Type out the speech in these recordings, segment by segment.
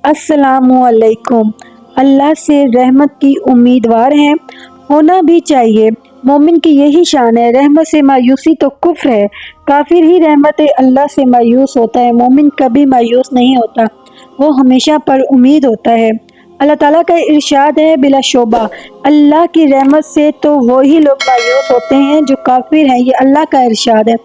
अस्सलामुअलैकुम। अल्लाह से रहमत की उम्मीदवार हैं, होना भी चाहिए। मोमिन की यही शान है। रहमत से मायूसी तो कुफ्र है। काफिर ही रहमत अल्लाह से मायूस होता है। मोमिन कभी मायूस नहीं होता, वो हमेशा पर उम्मीद होता है। अल्लाह ताला का इरशाद है, बिला शोबा अल्लाह की रहमत से तो वही लोग मायूस होते हैं जो काफिर हैं। ये अल्लाह का इरशाद है।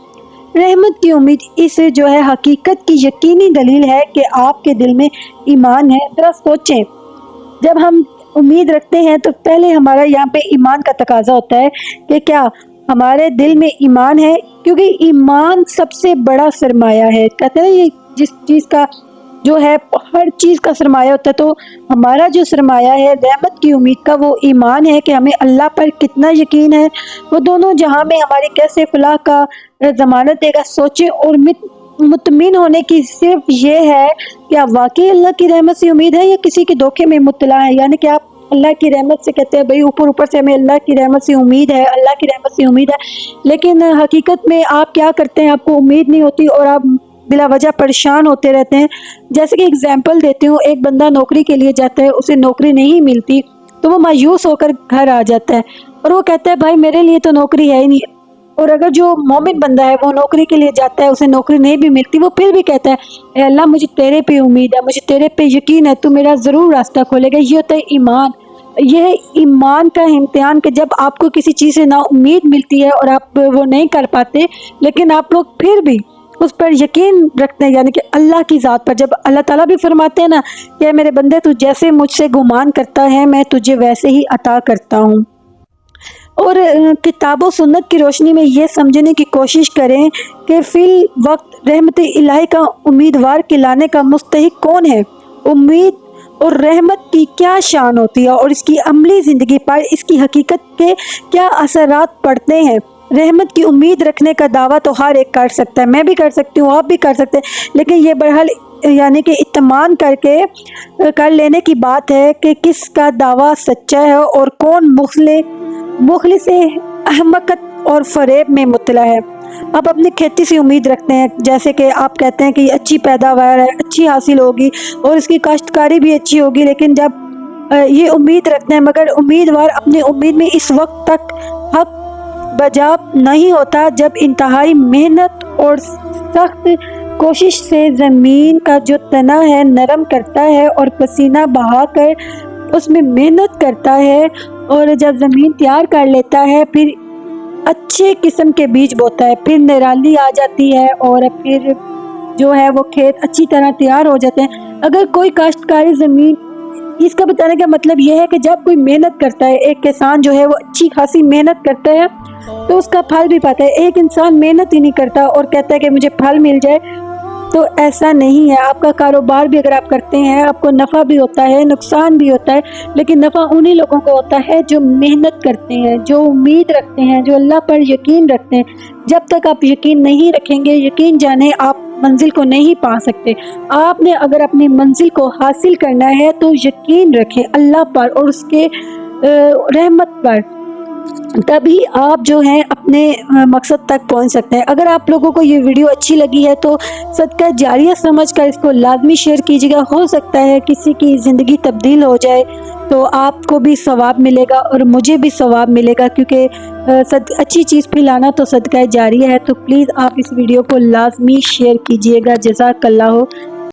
रहमत की उम्मीद इस जो है हकीकत की यकीनी दलील है कि आपके दिल में ईमान है। जरा सोचें, जब हम उम्मीद रखते हैं तो पहले हमारा यहाँ पे ईमान का तकाजा होता है कि क्या हमारे दिल में ईमान है, क्योंकि ईमान सबसे बड़ा सरमाया है। कहते हैं ये जिस चीज़ का जो है हर चीज़ का सरमाया होता है, तो हमारा जो सरमाया है रहमत की उम्मीद का वो ईमान है कि हमें अल्लाह पर कितना यकीन है, वो दोनों जहां में हमारी कैसे फलाह का ज़मानत देगा। सोचें और मुतमिन होने की सिर्फ ये है कि आप वाकई अल्लाह की रहमत से उम्मीद है या किसी के धोखे में मुतला है। यानी कि आप अल्लाह की रहमत से कहते हैं भाई ऊपर ऊपर से हमें अल्लाह की रहमत से उम्मीद है, अल्लाह की रहमत से उम्मीद है, लेकिन हकीकत में आप क्या करते हैं, आपको उम्मीद नहीं होती और आप बिला वजह परेशान होते रहते हैं। जैसे कि एग्जाम्पल देती हूँ, एक बंदा नौकरी के लिए जाता है, उसे नौकरी नहीं मिलती तो वो मायूस होकर घर आ जाता है और वो कहता है भाई मेरे लिए तो नौकरी है ही नहीं। और अगर जो मोमिन बंदा है वो नौकरी के लिए जाता है, उसे नौकरी नहीं भी मिलती, वो फिर भी कहता है ए अल्लाह मुझे तेरे पे उम्मीद है, मुझे तेरे पे यकीन है, तू मेरा ज़रूर रास्ता खोलेगा। ये होता है ईमान। यह ईमान का इम्तिहान कि जब आपको किसी चीज़ से ना उम्मीद मिलती है और आप वो नहीं कर पाते, लेकिन आप लोग फिर भी उस पर यकीन रखते हैं, यानी कि अल्लाह की ज़ात पर। जब अल्लाह ताला भी फरमाते हैं ना कि मेरे बंदे तू जैसे मुझसे गुमान करता है मैं तुझे वैसे ही अता करता हूँ। और किताब व सुन्नत की रोशनी में ये समझने की कोशिश करें कि फिल वक्त रहमत इलाही का उम्मीदवार कहलाने का मुस्तहिक कौन है। उम्मीद और रहमत की क्या शान होती है और इसकी अमली ज़िंदगी पर इसकी हकीकत के क्या असरात पड़ते हैं। रहमत की उम्मीद रखने का दावा तो हर एक कर सकता है, मैं भी कर सकती हूँ, आप भी कर सकते हैं, लेकिन ये बहरहाल यानी कि इत्मीनान करके कर लेने की बात है कि किसका दावा सच्चा है और कौन मुखलिस अहमकत और फरेब में मुतला है। आप अपनी खेती से उम्मीद रखते हैं, जैसे कि आप कहते हैं कि अच्छी पैदावार है, अच्छी हासिल होगी और इसकी काश्तकारी भी अच्छी होगी, लेकिन जब ये उम्मीद रखते हैं मगर उम्मीदवार अपनी उम्मीद में इस वक्त तक हक बजा नहीं होता जब इंतहाई मेहनत और सख्त कोशिश से ज़मीन का जो तना है नरम करता है और पसीना बहाकर उसमें मेहनत करता है, और जब ज़मीन तैयार कर लेता है फिर अच्छे किस्म के बीज बोता है, फिर निराली आ जाती है और फिर जो है वो खेत अच्छी तरह तैयार हो जाते हैं। अगर कोई काश्तकारी ज़मीन, इसका बताने का मतलब यह है कि जब कोई मेहनत करता है, एक किसान जो है वो अच्छी खासी मेहनत करता है तो उसका फल भी पाता है। एक इंसान मेहनत ही नहीं करता और कहता है कि मुझे फल मिल जाए, तो ऐसा नहीं है। आपका कारोबार भी अगर आप करते हैं आपको नफ़ा भी होता है, नुकसान भी होता है, लेकिन नफ़ा उन्हीं लोगों को होता है जो मेहनत करते हैं, जो उम्मीद रखते हैं, जो अल्लाह पर यकीन रखते हैं। जब तक आप यकीन नहीं रखेंगे, यकीन जाने आप मंजिल को नहीं पा सकते। आपने अगर अपनी मंजिल को हासिल करना है तो यकीन रखें अल्लाह पर और उसके रहमत पर, तभी आप जो हैं अपने मकसद तक पहुंच सकते हैं। अगर आप लोगों को ये वीडियो अच्छी लगी है तो सदका जारिया समझकर इसको लाजमी शेयर कीजिएगा। हो सकता है किसी की ज़िंदगी तब्दील हो जाए तो आपको भी सवाब मिलेगा और मुझे भी सवाब मिलेगा, क्योंकि अच्छी चीज़ फैलाना तो सदका जारिया है। तो प्लीज़ आप इस वीडियो को लाजमी शेयर कीजिएगा। जज़ाकल्लाह